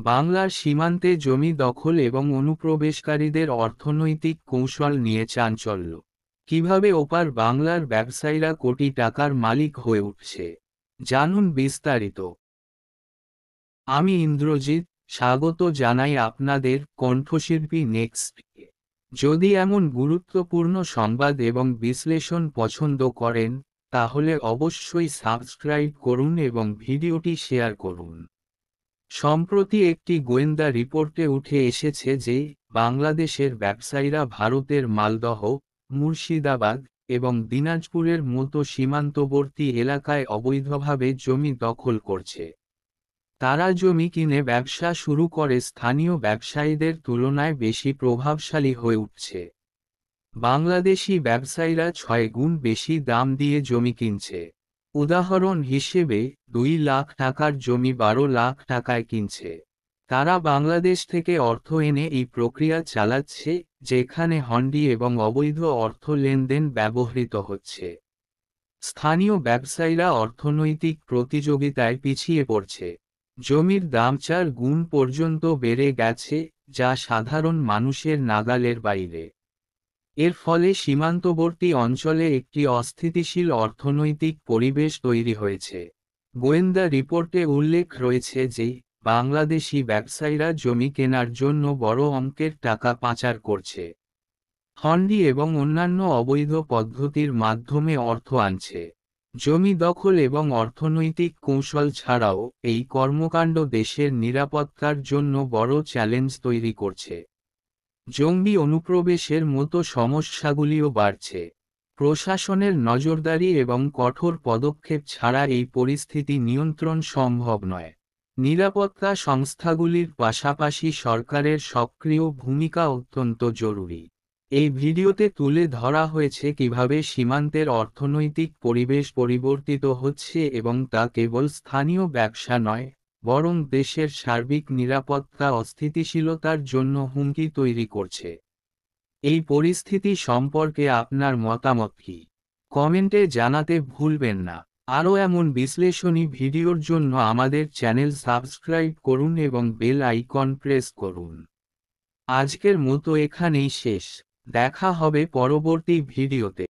বাংলার সীমান্তে জমি দখল এবং অনুপ্রবেশকারীদের অর্থনৈতিক কৌশল নিয়ে চাঞ্চল্য। কিভাবে ওপার বাংলার ব্যবসায়ীরা কোটি টাকার মালিক হয়ে উঠছে, জানুন বিস্তারিত। আমি ইন্দ্রজিৎ, স্বাগত জানাই আপনাদের কণ্ঠশিল্পী নেক্সটকে। যদি এমন গুরুত্বপূর্ণ সংবাদ এবং বিশ্লেষণ পছন্দ করেন, তাহলে অবশ্যই সাবস্ক্রাইব করুন এবং ভিডিওটি শেয়ার করুন। সম্প্রতি একটি গোয়েন্দা রিপোর্টে উঠে এসেছে যে বাংলাদেশের ব্যবসায়ীরা ভারতের মালদহ, মুর্শিদাবাদ এবং দিনাজপুরের মতো সীমান্তবর্তী এলাকায় অবৈধভাবে জমি দখল করছে। তারা জমি কিনে ব্যবসা শুরু করে স্থানীয় ব্যবসায়ীদের তুলনায় বেশি প্রভাবশালী হয়ে উঠছে। বাংলাদেশি ব্যবসায়ীরা 6 গুণ বেশি দাম দিয়ে জমি কিনছে। উদাহরণ হিসেবে 2 লাখ টাকার জমি 12 লাখ টাকায় কিনছে। তারা বাংলাদেশ থেকে অর্থ এনে এই প্রক্রিয়া চালাচ্ছে, যেখানে হুন্ডি এবং অবৈধ অর্থ লেনদেন ব্যবহৃত হচ্ছে। স্থানীয় ব্যবসায়ীরা অর্থনৈতিক প্রতিযোগিতায় পিছিয়ে পড়ছে। জমির দাম 4 গুণ পর্যন্ত বেড়ে গেছে, যা সাধারণ মানুষের নাগালের বাইরে। এর ফলে সীমান্তবর্তী অঞ্চলে একটি অস্থিতিশীল অর্থনৈতিক পরিবেশ তৈরি হয়েছে। গোয়েন্দা রিপোর্টে উল্লেখ রয়েছে যে বাংলাদেশি ব্যবসায়ীরা জমি কেনার জন্য বড় অঙ্কের টাকা পাচার করছে, হুন্ডি এবং অন্যান্য অবৈধ পদ্ধতির মাধ্যমে অর্থ আনছে। জমি দখল এবং অর্থনৈতিক কৌশল ছাড়াও এই কর্মকাণ্ড দেশের নিরাপত্তার জন্য বড় চ্যালেঞ্জ তৈরি করছে। জঙ্গি অনুপ্রবেশের মতো সমস্যাগুলিও বাড়ছে। প্রশাসনের নজরদারি এবং কঠোর পদক্ষেপ ছাড়া এই পরিস্থিতি নিয়ন্ত্রণ সম্ভব নয়। নিরাপত্তা সংস্থাগুলির পাশাপাশি সরকারের সক্রিয় ভূমিকা অত্যন্ত জরুরি। এই ভিডিওতে তুলে ধরা হয়েছে কিভাবে সীমান্তের অর্থনৈতিক পরিবেশ পরিবর্তিত হচ্ছে এবং তা কেবল স্থানীয় ব্যবসা নয়, বরং দেশের সার্বিক নিরাপত্তা অস্থিতিশীলতার জন্য হুমকি তৈরি করছে। এই পরিস্থিতি সম্পর্কে আপনার মতামত কি? কমেন্টে জানাতে ভুলবেন না। আরও এমন বিশ্লেষণী ভিডিওর জন্য আমাদের চ্যানেল সাবস্ক্রাইব করুন এবং বেল আইকন প্রেস করুন। আজকের মতো এখানেই শেষ। দেখা হবে পরবর্তী ভিডিওতে।